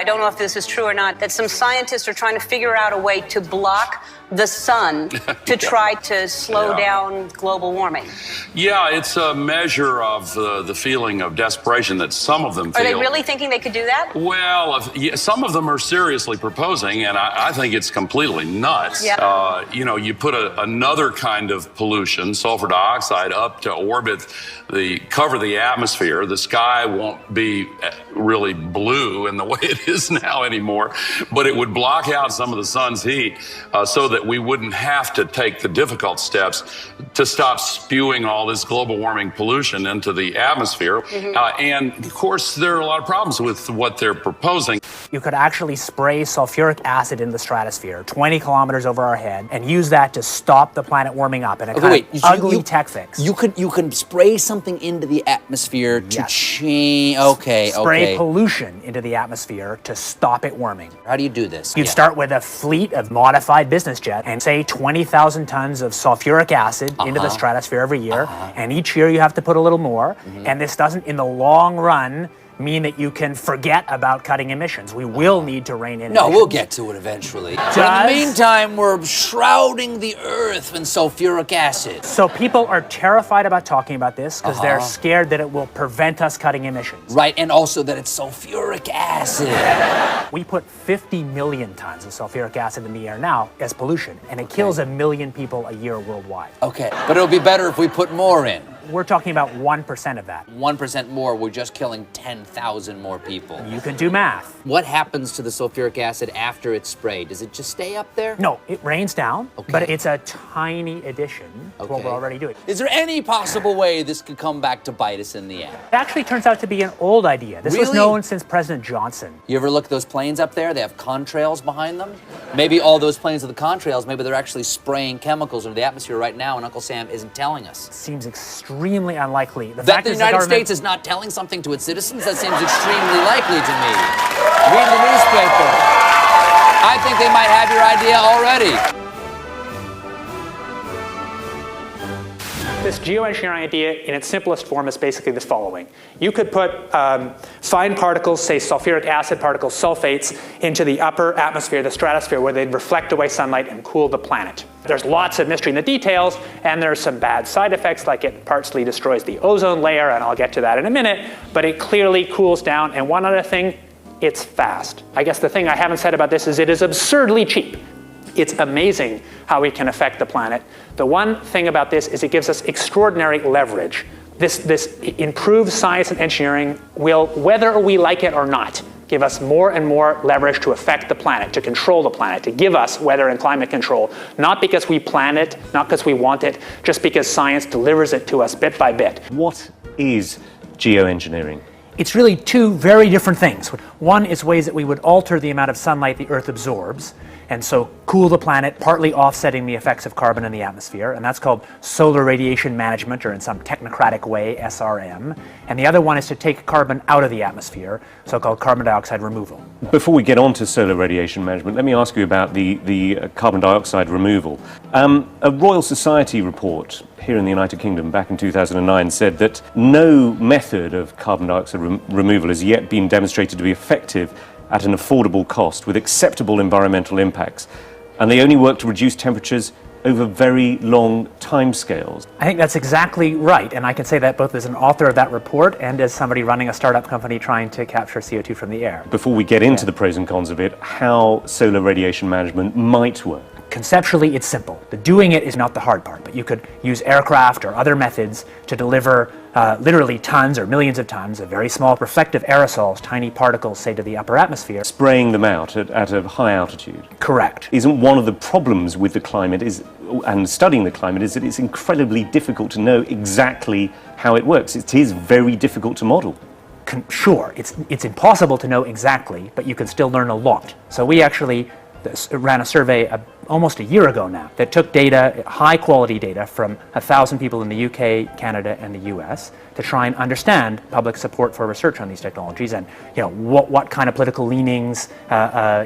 I don't know if this is true or not, that some scientists are trying to figure out a way to block the sun to try to slow down global warming. Yeah, it's a measure of the feeling of desperation that some of them feel. Are they really thinking they could do that? Well, some of them are seriously proposing, and I think it's completely nuts. Yeah. You put another kind of pollution, sulfur dioxide, up to orbit, cover the atmosphere. The sky won't be really blue in the way it is now anymore, but it would block out some of the sun's heat so that we wouldn't have to take the difficult steps to stop spewing all this global warming pollution into the atmosphere. And of course, there are a lot of problems with what they're proposing. You could actually spray sulfuric acid in the stratosphere 20 kilometers over our head and use that to stop the planet warming up in a kind of ugly tech fix. You can spray something into the atmosphere to change. Spray pollution into the atmosphere to stop it warming. How do you do this? You'd start with a fleet of modified business jets and say 20,000 tons of sulfuric acid into the stratosphere every year. And each year you have to put a little more. And this doesn't, in the long run, mean that you can forget about cutting emissions. We will need to rein in emissions. We'll get to it eventually. But in the meantime, we're shrouding the Earth in sulfuric acid. So people are terrified about talking about this because they're scared that it will prevent us cutting emissions. Right, and also that it's sulfuric acid. We put 50 million tons of sulfuric acid in the air now as pollution, and it kills 1 million people a year worldwide. Okay, but it'll be better if we put more in. We're talking about 1% of that. 1% more, we're just killing 10,000 more people. You can do math. What happens to the sulfuric acid after it's sprayed? Does it just stay up there? No, it rains down, but it's a tiny addition to what we're already doing. Is there any possible way this could come back to bite us in the end? It actually turns out to be an old idea. This was known since President Johnson. You ever look at those planes up there? They have contrails behind them. Maybe all those planes with the contrails, maybe they're actually spraying chemicals into the atmosphere right now and Uncle Sam isn't telling us. It seems extremely unlikely. That the United States is not telling something to its citizens? That seems extremely likely to me. Read the newspaper. I think they might have your idea already. This geoengineering idea in its simplest form is basically the following. You could put fine particles, say sulfuric acid particles, sulfates, into the upper atmosphere, the stratosphere, where they'd reflect away sunlight and cool the planet. There's lots of mystery in the details, and there's some bad side effects, like it partially destroys the ozone layer, and I'll get to that in a minute, but it clearly cools down. And one other thing, it's fast. I guess the thing I haven't said about this is it is absurdly cheap. It's amazing how we can affect the planet. The one thing about this is it gives us extraordinary leverage. This improved science and engineering will, whether we like it or not, give us more and more leverage to affect the planet, to control the planet, to give us weather and climate control. Not because we plan it, not because we want it, just because science delivers it to us bit by bit. What is geoengineering? It's really two very different things. One is ways that we would alter the amount of sunlight the Earth absorbs, and so cool the planet, partly offsetting the effects of carbon in the atmosphere, and that's called solar radiation management, or in some technocratic way, SRM. And the other one is to take carbon out of the atmosphere, so-called carbon dioxide removal. Before we get on to solar radiation management, let me ask you about the carbon dioxide removal. A Royal Society report here in the United Kingdom back in 2009 said that no method of carbon dioxide removal has yet been demonstrated to be effective at an affordable cost with acceptable environmental impacts, and they only work to reduce temperatures over very long timescales. I think that's exactly right, and I can say that both as an author of that report and as somebody running a startup company trying to capture CO2 from the air. Before we get into the pros and cons of it, how solar radiation management might work. Conceptually, it's simple. The doing it is not the hard part, but you could use aircraft or other methods to deliver literally tons or millions of tons of very small reflective aerosols, tiny particles, say, to the upper atmosphere. Spraying them out at a high altitude. Correct. Isn't one of the problems with the climate and studying the climate is that it's incredibly difficult to know exactly how it works. It is very difficult to model. Sure, it's impossible to know exactly, but you can still learn a lot. So we actually ran a survey almost a year ago now that took data, high quality data from 1,000 people in the UK, Canada, and the US to try and understand public support for research on these technologies and what kind of political leanings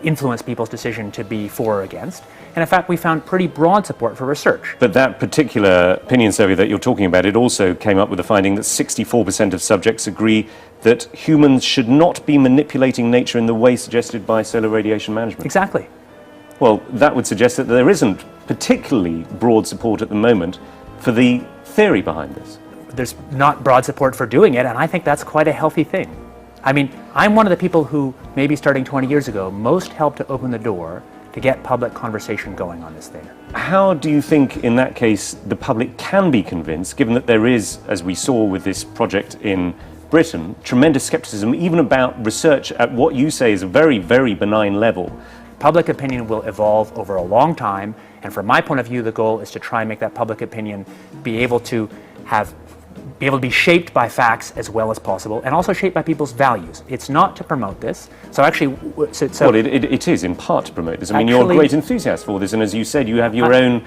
influence people's decision to be for or against. And in fact, we found pretty broad support for research. But that particular opinion survey that you're talking about, it also came up with the finding that 64% of subjects agree that humans should not be manipulating nature in the way suggested by solar radiation management. Exactly. Well, that would suggest that there isn't particularly broad support at the moment for the theory behind this. There's not broad support for doing it, and I think that's quite a healthy thing. I mean, I'm one of the people who, maybe starting 20 years ago, most helped to open the door to get public conversation going on this thing. How do you think, in that case, the public can be convinced, given that there is, as we saw with this project in Britain, tremendous skepticism even about research at what you say is a very, very benign level? Public opinion will evolve over a long time, and from my point of view, the goal is to try and make that public opinion be able to be shaped by facts as well as possible, and also shaped by people's values. It's not to promote this. So actually, well, it is in part to promote this. I mean, you're a great enthusiast for this, and as you said, you have your own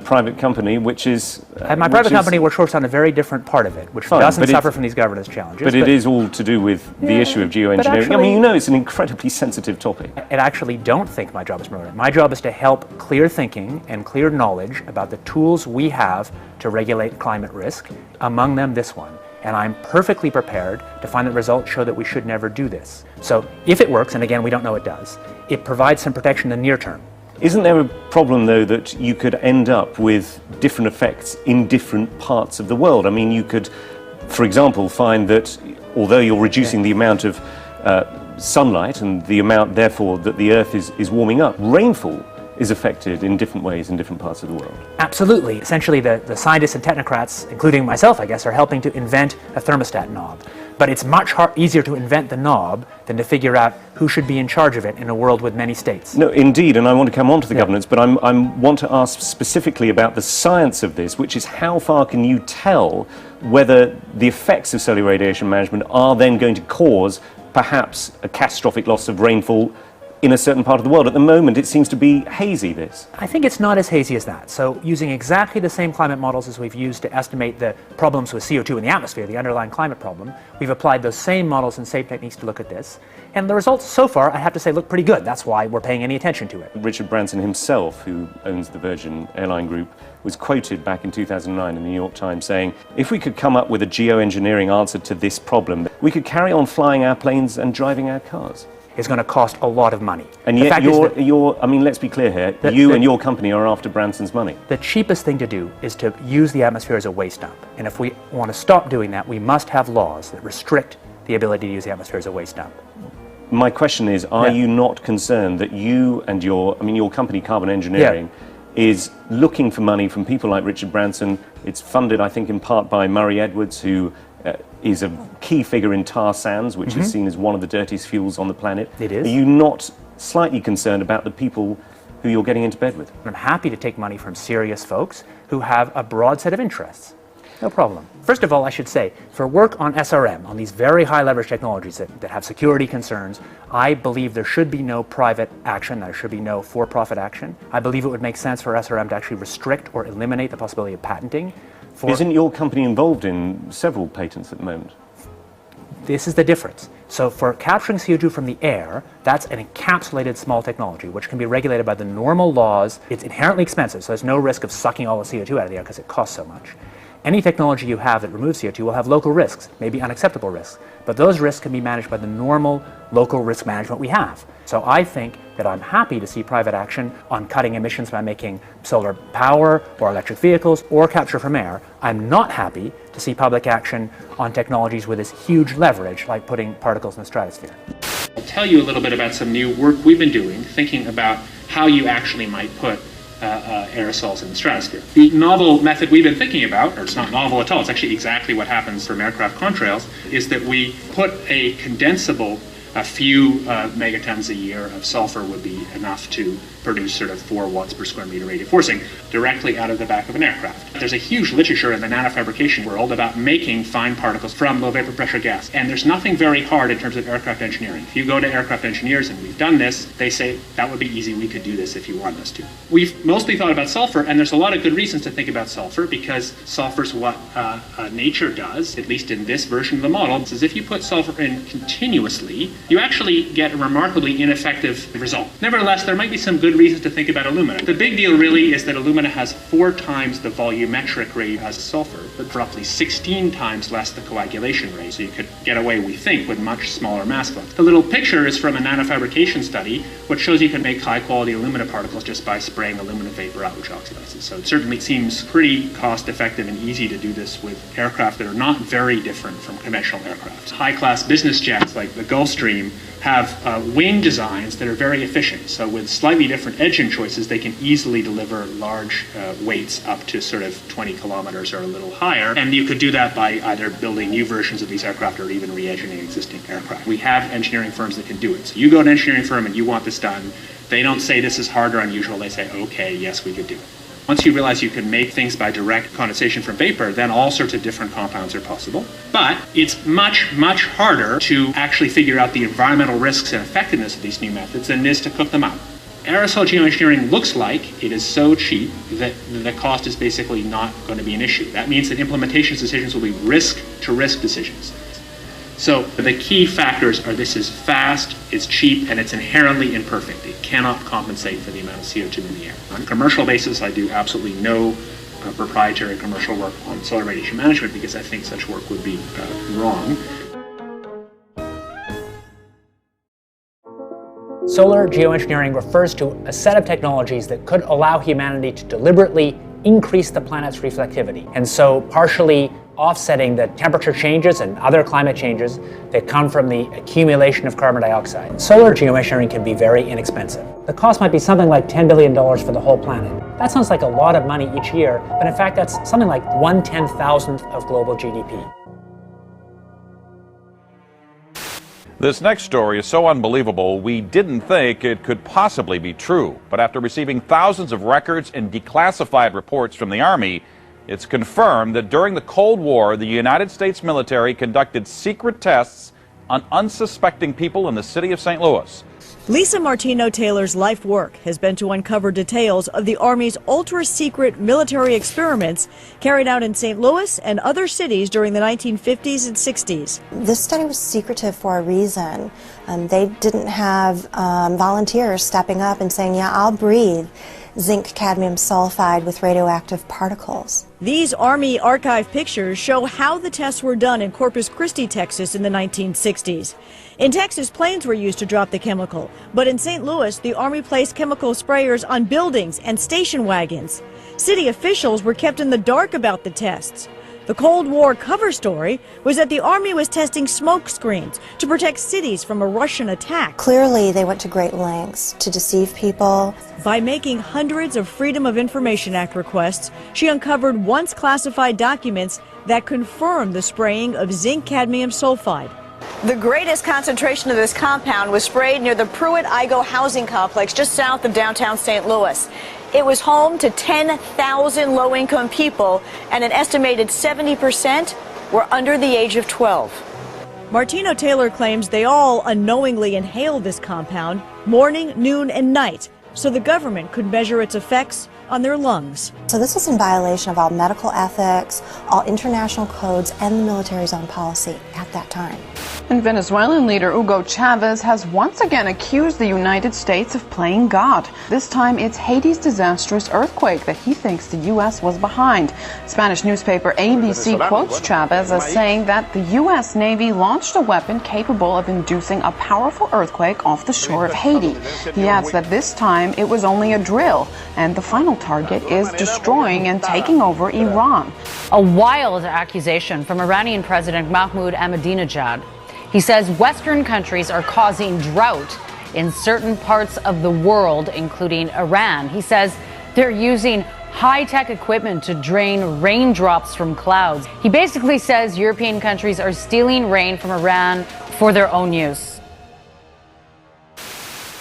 private company, which is... my private company works on a very different part of it, which doesn't suffer from these governance challenges. But it is all to do with the issue of geoengineering. Actually, I mean, you know, it's an incredibly sensitive topic. I actually don't think my job is promoting it. My job is to help clear thinking and clear knowledge about the tools we have to regulate climate risk, among them this one. And I'm perfectly prepared to find that results show that we should never do this. So if it works, and again, we don't know it does, it provides some protection in the near term. Isn't there a problem, though, that you could end up with different effects in different parts of the world? I mean, you could, for example, find that although you're reducing the amount of sunlight and the amount, therefore, that the Earth is warming up, rainfall is affected in different ways in different parts of the world. Absolutely. Essentially, the scientists and technocrats, including myself, I guess, are helping to invent a thermostat knob. But it's much easier to invent the knob than to figure out who should be in charge of it in a world with many states. No, indeed, and I want to come on to the governance, but I want to ask specifically about the science of this, which is how far can you tell whether the effects of solar radiation management are then going to cause perhaps a catastrophic loss of rainfall in a certain part of the world? At the moment, it seems to be hazy, this. I think it's not as hazy as that. So using exactly the same climate models as we've used to estimate the problems with CO2 in the atmosphere, the underlying climate problem, we've applied those same models and same techniques to look at this. And the results so far, I have to say, look pretty good. That's why we're paying any attention to it. Richard Branson himself, who owns the Virgin Airline Group, was quoted back in 2009 in the New York Times saying, if we could come up with a geoengineering answer to this problem, we could carry on flying our planes and driving our cars. Is going to cost a lot of money. And yet I mean, let's be clear here, you and your company are after Branson's money. The cheapest thing to do is to use the atmosphere as a waste dump. And if we want to stop doing that, we must have laws that restrict the ability to use the atmosphere as a waste dump. My question is, are you not concerned that you and your company, Carbon Engineering, is looking for money from people like Richard Branson? It's funded, I think, in part by Murray Edwards, who is a key figure in tar sands, which is seen as one of the dirtiest fuels on the planet. It is. Are you not slightly concerned about the people who you're getting into bed with? I'm happy to take money from serious folks who have a broad set of interests. No problem. First of all, I should say, for work on SRM, on these very high leverage technologies that have security concerns, I believe there should be no private action, there should be no for-profit action. I believe it would make sense for SRM to actually restrict or eliminate the possibility of patenting. Isn't your company involved in several patents at the moment? This is the difference. So for capturing CO2 from the air, that's an encapsulated small technology, which can be regulated by the normal laws. It's inherently expensive, so there's no risk of sucking all the CO2 out of the air because it costs so much. Any technology you have that removes CO2 will have local risks, maybe unacceptable risks, but those risks can be managed by the normal local risk management we have. So I think that I'm happy to see private action on cutting emissions by making solar power or electric vehicles or capture from air. I'm not happy to see public action on technologies with this huge leverage, like putting particles in the stratosphere. I'll tell you a little bit about some new work we've been doing, thinking about how you actually might put aerosols in the stratosphere. The novel method we've been thinking about, or it's not novel at all, it's actually exactly what happens from aircraft contrails, is that we put a condensable A few megatons a year of sulfur would be enough to produce sort of 4 watts per square meter radial forcing directly out of the back of an aircraft. There's a huge literature in the nanofabrication world about making fine particles from low vapor pressure gas, and there's nothing very hard in terms of aircraft engineering. If you go to aircraft engineers, and we've done this, they say that would be easy, we could do this if you want us to. We've mostly thought about sulfur, and there's a lot of good reasons to think about sulfur, because sulfur's what nature does, at least in this version of the model, is if you put sulfur in continuously, you actually get a remarkably ineffective result. Nevertheless, there might be some good reasons to think about alumina. The big deal really is that alumina has 4 times the volumetric rate as sulfur, but roughly 16 times less the coagulation rate. So you could get away, we think, with much smaller mass flux. The little picture is from a nanofabrication study, which shows you can make high-quality alumina particles just by spraying aluminum vapor out, which oxidizes. So it certainly seems pretty cost-effective and easy to do this with aircraft that are not very different from conventional aircraft. High-class business jets like the Gulfstream have wing designs that are very efficient. So with slightly different engine choices, they can easily deliver large weights up to sort of 20 kilometers or a little higher. And you could do that by either building new versions of these aircraft or even re-engineering existing aircraft. We have engineering firms that can do it. So you go to an engineering firm and you want this done. They don't say this is hard or unusual. They say, okay, yes, we could do it. Once you realize you can make things by direct condensation from vapor, then all sorts of different compounds are possible. But it's much, much harder to actually figure out the environmental risks and effectiveness of these new methods than it is to cook them up. Aerosol geoengineering looks like it is so cheap that the cost is basically not going to be an issue. That means that implementation decisions will be risk-to-risk decisions. So the key factors are this is fast, it's cheap, and it's inherently imperfect. It cannot compensate for the amount of CO2 in the air. On a commercial basis, I do absolutely no proprietary commercial work on solar radiation management because I think such work would be wrong. Solar geoengineering refers to a set of technologies that could allow humanity to deliberately increase the planet's reflectivity, and so partially offsetting the temperature changes and other climate changes that come from the accumulation of carbon dioxide. Solar geoengineering can be very inexpensive. The cost might be something like $10 billion for the whole planet. That sounds like a lot of money each year, but in fact that's something like 1/10,000th of global GDP. This next story is so unbelievable, we didn't think it could possibly be true. But after receiving thousands of records and declassified reports from the Army, it's confirmed that during the Cold War, the United States military conducted secret tests on unsuspecting people in the city of St. Louis. Lisa Martino-Taylor's life work has been to uncover details of the Army's ultra-secret military experiments carried out in St. Louis and other cities during the 1950s and 60s. This study was secretive for a reason. They didn't have volunteers stepping up and saying, yeah, I'll breathe zinc cadmium sulfide with radioactive particles. These Army archive pictures show how the tests were done in Corpus Christi, Texas in the 1960s. In Texas, planes were used to drop the chemical, but in St. Louis, the Army placed chemical sprayers on buildings and station wagons. City officials were kept in the dark about the tests. The Cold War cover story was that the Army was testing smoke screens to protect cities from a Russian attack. Clearly, they went to great lengths to deceive people. By making hundreds of Freedom of Information Act requests, she uncovered once classified documents that confirmed the spraying of zinc cadmium sulfide. The greatest concentration of this compound was sprayed near the Pruitt-Igoe housing complex just south of downtown St. Louis. It was home to 10,000 low-income people, and an estimated 70% were under the age of 12. Martino-Taylor claims they all unknowingly inhaled this compound morning, noon, and night, so the government could measure its effects on their lungs. So this is in violation of all medical ethics, all international codes, and the military's own policy at that time. And Venezuelan leader Hugo Chavez has once again accused the United States of playing God. This time it's Haiti's disastrous earthquake that he thinks the U.S. was behind. Spanish newspaper ABC quotes Chavez as saying that the U.S. Navy launched a weapon capable of inducing a powerful earthquake off the shore of Haiti. He adds that this time it was only a drill, and the final target is destroying and taking over Iran. A wild accusation from Iranian President Mahmoud Ahmadinejad. He says Western countries are causing drought in certain parts of the world, including Iran. He says they're using high-tech equipment to drain raindrops from clouds. He basically says European countries are stealing rain from Iran for their own use.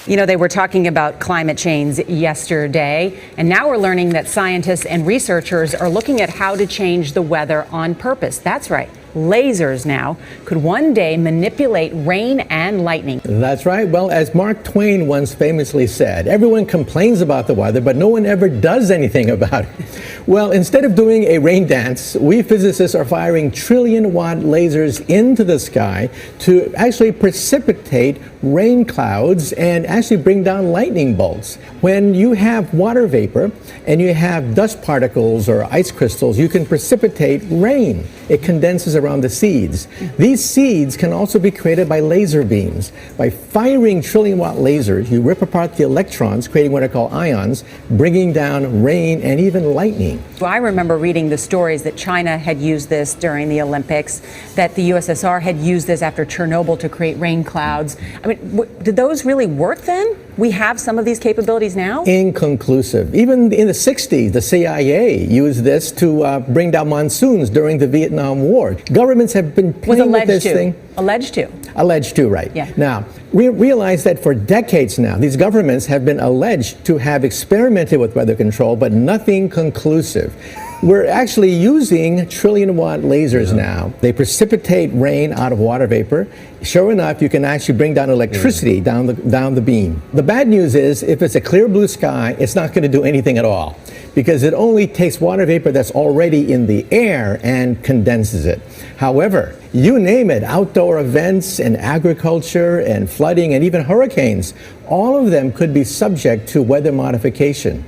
You know, they were talking about climate change yesterday, and now we're learning that scientists and researchers are looking at how to change the weather on purpose. That's right. Lasers now could one day manipulate rain and lightning. That's right. Well, as Mark Twain once famously said, everyone complains about the weather, but no one ever does anything about it. Well, instead of doing a rain dance, we physicists are firing trillion-watt lasers into the sky to actually precipitate rain clouds and actually bring down lightning bolts. When you have water vapor and you have dust particles or ice crystals, you can precipitate rain. It condenses around the seeds. These seeds can also be created by laser beams. By firing trillion-watt lasers, you rip apart the electrons, creating what are called ions, bringing down rain and even lightning. I remember reading the stories that China had used this during the Olympics, that the USSR had used this after Chernobyl to create rain clouds. I mean, did those really work then? We have some of these capabilities now? Inconclusive. Even in the 60s, the CIA used this to bring down monsoons during the Vietnam War. Governments have been playing with this thing. Alleged to. Alleged to, right. Yeah. Now, we realize that for decades now, these governments have been alleged to have experimented with weather control, but nothing conclusive. We're actually using trillion-watt lasers now. They precipitate rain out of water vapor. Sure enough, you can actually bring down electricity down the beam. The bad news is, if it's a clear blue sky, it's not going to do anything at all, because it only takes water vapor that's already in the air and condenses it. However, you name it, outdoor events and agriculture and flooding and even hurricanes, all of them could be subject to weather modification.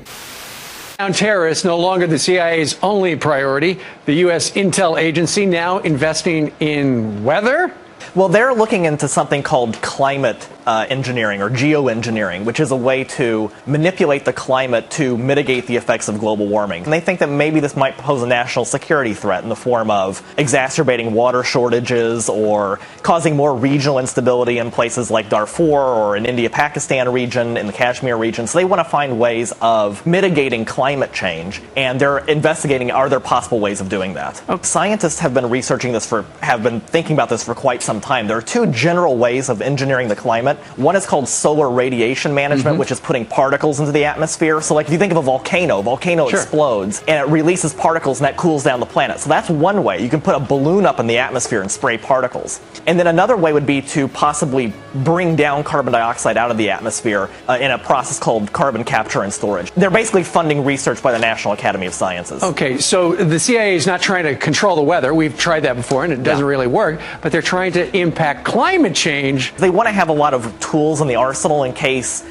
Terrorists no longer the CIA's only priority. The U.S. intel agency now investing in weather? Well, they're looking into something called climate engineering or geoengineering, which is a way to manipulate the climate to mitigate the effects of global warming. And they think that maybe this might pose a national security threat in the form of exacerbating water shortages or causing more regional instability in places like Darfur or in India-Pakistan region, in the Kashmir region. So they want to find ways of mitigating climate change, and they're investigating, are there possible ways of doing that? Okay. Scientists have been researching this have been thinking about this for quite some time. There are two general ways of engineering the climate. One is called solar radiation management, which is putting particles into the atmosphere. So like if you think of a volcano explodes and it releases particles and that cools down the planet. So that's one way. You can put a balloon up in the atmosphere and spray particles. And then another way would be to possibly bring down carbon dioxide out of the atmosphere in a process called carbon capture and storage. They're basically funding research by the National Academy of Sciences. Okay, so the CIA is not trying to control the weather. We've tried that before and it doesn't really work, but they're trying to impact climate change. They want to have a lot of tools in the arsenal in case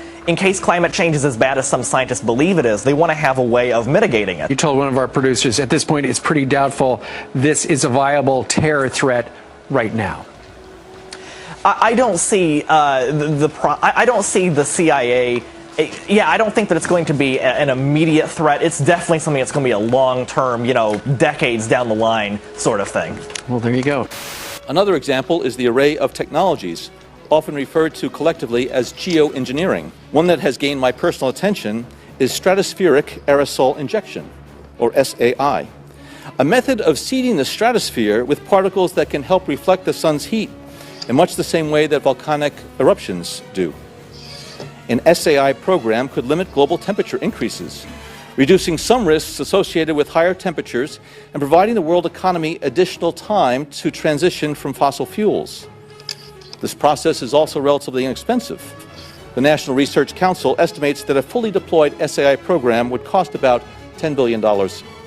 climate change is as bad as some scientists believe it is. They want to have a way of mitigating it. You told one of our producers at this point it's pretty doubtful this is a viable terror threat right now. I don't see I don't see the CIA. Yeah, I don't think that it's going to be an immediate threat. It's definitely something that's going to be a long-term, decades down the line sort of thing. Well, there you go. Another example is the array of technologies, often referred to collectively as geoengineering. One that has gained my personal attention is stratospheric aerosol injection, or SAI, a method of seeding the stratosphere with particles that can help reflect the sun's heat in much the same way that volcanic eruptions do. An SAI program could limit global temperature increases, reducing some risks associated with higher temperatures and providing the world economy additional time to transition from fossil fuels. This process is also relatively inexpensive. The National Research Council estimates that a fully deployed SAI program would cost about $10 billion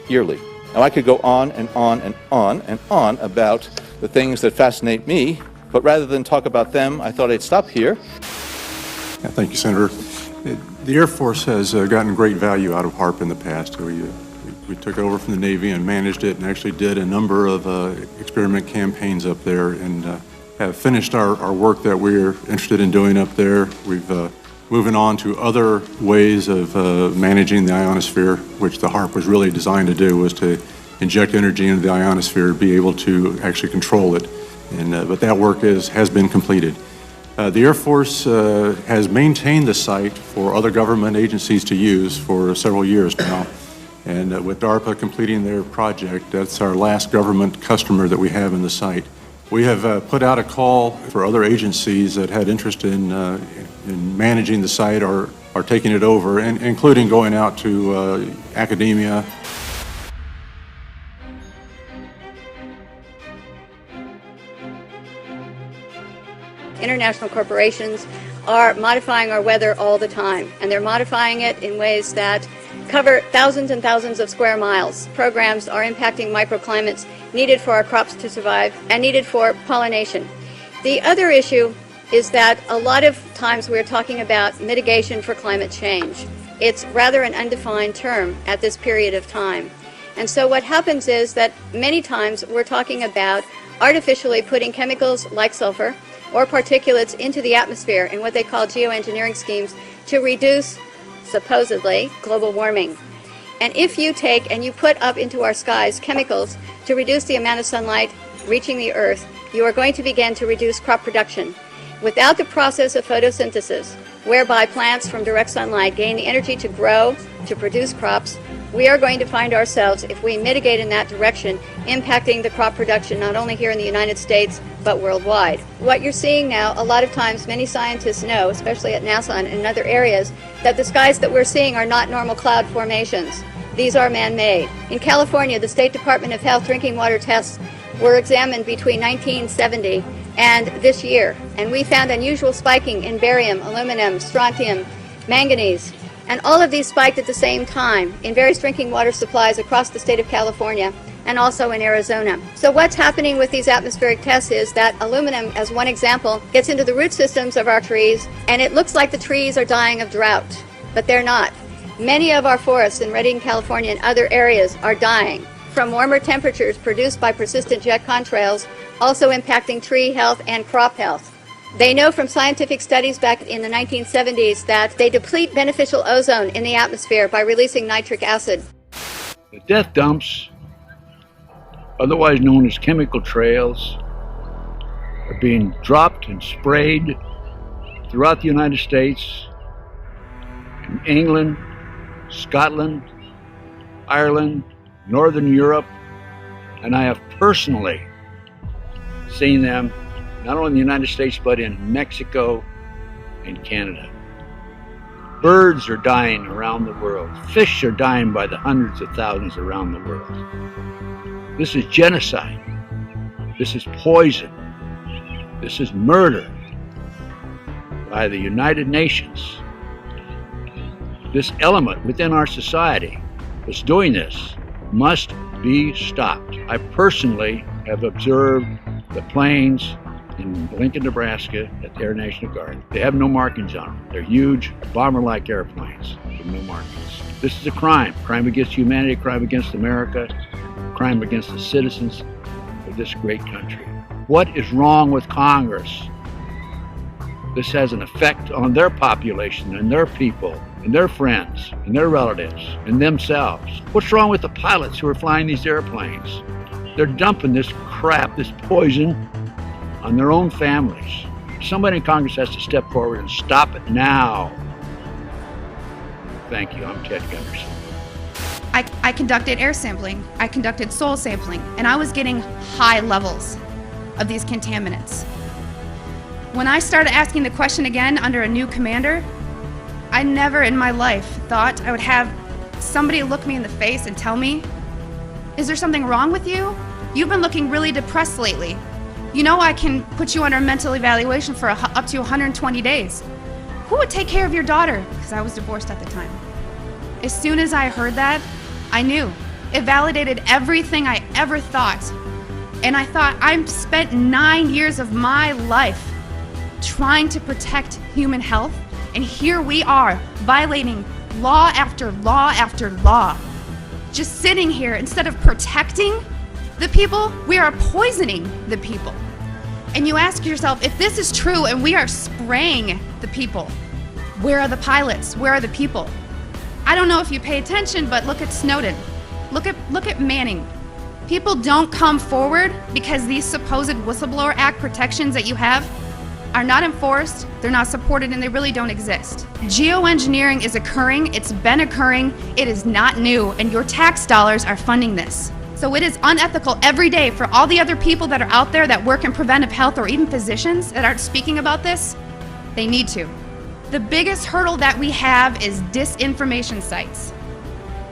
yearly. Now, I could go on and on and on and on about the things that fascinate me, but rather than talk about them, I thought I'd stop here. Yeah, thank you, Senator. The Air Force has gotten great value out of HAARP in the past. We took it over from the Navy and managed it and actually did a number of experiment campaigns up there and have finished our work that we're interested in doing up there. We've moving on to other ways of managing the ionosphere, which the HAARP was really designed to do, was to inject energy into the ionosphere, be able to actually control it. But that work has been completed. The Air Force has maintained the site for other government agencies to use for several years now. And with DARPA completing their project, that's our last government customer that we have in the site. We have put out a call for other agencies that had interest in managing the site or taking it over, and including going out to academia. International corporations are modifying our weather all the time, and they're modifying it in ways that cover thousands and thousands of square miles. Programs are impacting microclimates needed for our crops to survive and needed for pollination. The other issue is that a lot of times we're talking about mitigation for climate change. It's rather an undefined term at this period of time. And so what happens is that many times we're talking about artificially putting chemicals like sulfur or particulates into the atmosphere in what they call geoengineering schemes to reduce, supposedly, global warming. And if you take and you put up into our skies chemicals to reduce the amount of sunlight reaching the earth, you are going to begin to reduce crop production. Without the process of photosynthesis, whereby plants from direct sunlight gain the energy to grow, to produce crops, we are going to find ourselves, if we mitigate in that direction, impacting the crop production not only here in the United States, but worldwide. What you're seeing now, a lot of times many scientists know, especially at NASA and in other areas, that the skies that we're seeing are not normal cloud formations. These are man-made. In California, the State Department of Health drinking water tests were examined between 1970 and this year, and we found unusual spiking in barium, aluminum, strontium, manganese, and all of these spiked at the same time in various drinking water supplies across the state of California and also in Arizona. So what's happening with these atmospheric tests is that aluminum, as one example, gets into the root systems of our trees, and it looks like the trees are dying of drought, but they're not. Many of our forests in Redding, California and other areas are dying from warmer temperatures produced by persistent jet contrails, also impacting tree health and crop health. They know from scientific studies back in the 1970s that they deplete beneficial ozone in the atmosphere by releasing nitric acid. The death dumps, otherwise known as chemical trails, are being dropped and sprayed throughout the United States, in England, Scotland, Ireland, Northern Europe, and I have personally seen them not only in the United States, but in Mexico and Canada. Birds are dying around the world. Fish are dying by the hundreds of thousands around the world. This is genocide. This is poison. This is murder by the United Nations. This element within our society that's doing this must be stopped. I personally have observed the planes in Lincoln, Nebraska at the Air National Guard. They have no markings on them. They're huge, bomber-like airplanes with no markings. This is a crime. Crime against humanity, crime against America, crime against the citizens of this great country. What is wrong with Congress? This has an effect on their population and their people and their friends and their relatives and themselves. What's wrong with the pilots who are flying these airplanes? They're dumping this crap, this poison, on their own families. Somebody in Congress has to step forward and stop it now. Thank you. I'm Ted Gunderson. I conducted air sampling, I conducted soil sampling, and I was getting high levels of these contaminants. When I started asking the question again under a new commander, I never in my life thought I would have somebody look me in the face and tell me, "Is there something wrong with you? You've been looking really depressed lately. You know I can put you under mental evaluation for up to 120 days. Who would take care of your daughter?" Because I was divorced at the time. As soon as I heard that, I knew. It validated everything I ever thought. And I thought, I've spent 9 years of my life trying to protect human health, and here we are, violating law after law after law. Just sitting here, instead of protecting the people, we are poisoning the people. And you ask yourself, if this is true and we are spraying the people, where are the pilots? Where are the people? I don't know if you pay attention, but look at Snowden. Look at Manning. People don't come forward because these supposed Whistleblower Act protections that you have are not enforced, they're not supported, and they really don't exist. Geoengineering is occurring, it's been occurring, it is not new, and your tax dollars are funding this. So it is unethical every day for all the other people that are out there that work in preventive health, or even physicians that aren't speaking about this. They need to. The biggest hurdle that we have is disinformation sites.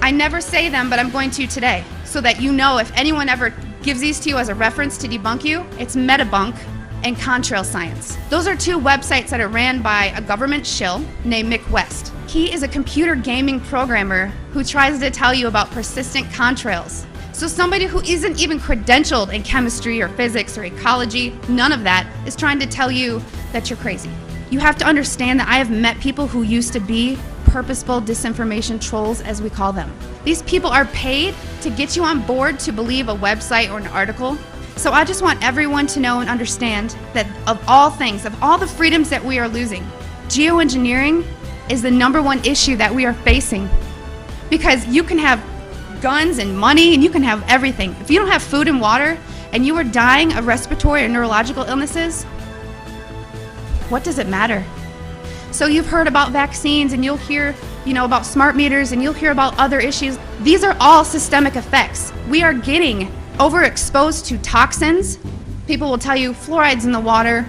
I never say them, but I'm going to today, so that you know if anyone ever gives these to you as a reference to debunk you, it's Metabunk and Contrail Science. Those are two websites that are ran by a government shill named Mick West. He is a computer gaming programmer who tries to tell you about persistent contrails. So somebody who isn't even credentialed in chemistry or physics or ecology, none of that, is trying to tell you that you're crazy. You have to understand that I have met people who used to be purposeful disinformation trolls, as we call them. These people are paid to get you on board to believe a website or an article. So I just want everyone to know and understand that of all things, of all the freedoms that we are losing, geoengineering is the #1 issue that we are facing. Because you can have guns and money and you can have everything. If you don't have food and water and you are dying of respiratory or neurological illnesses, what does it matter? So you've heard about vaccines and you'll hear, about smart meters and you'll hear about other issues. These are all systemic effects. We are getting overexposed to toxins. People will tell you fluoride's in the water,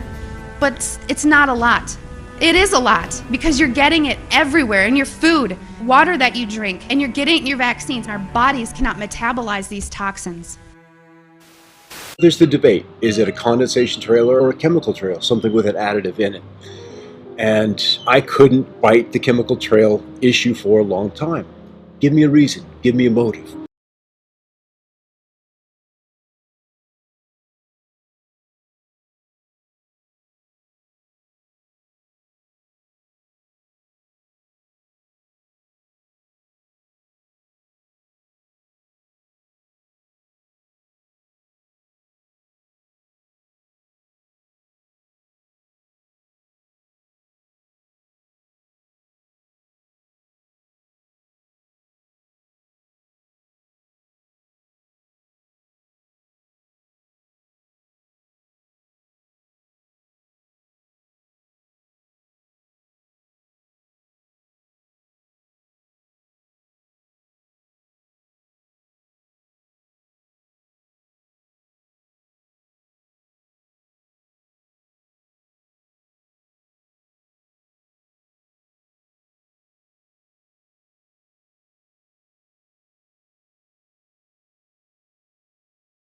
but it's not a lot. It is a lot because you're getting it everywhere in your food, water that you drink, and you're getting it in your vaccines. Our bodies cannot metabolize these toxins. There's the debate. Is it a condensation trail or a chemical trail, something with an additive in it? And I couldn't fight the chemical trail issue for a long time. Give me a reason. Give me a motive.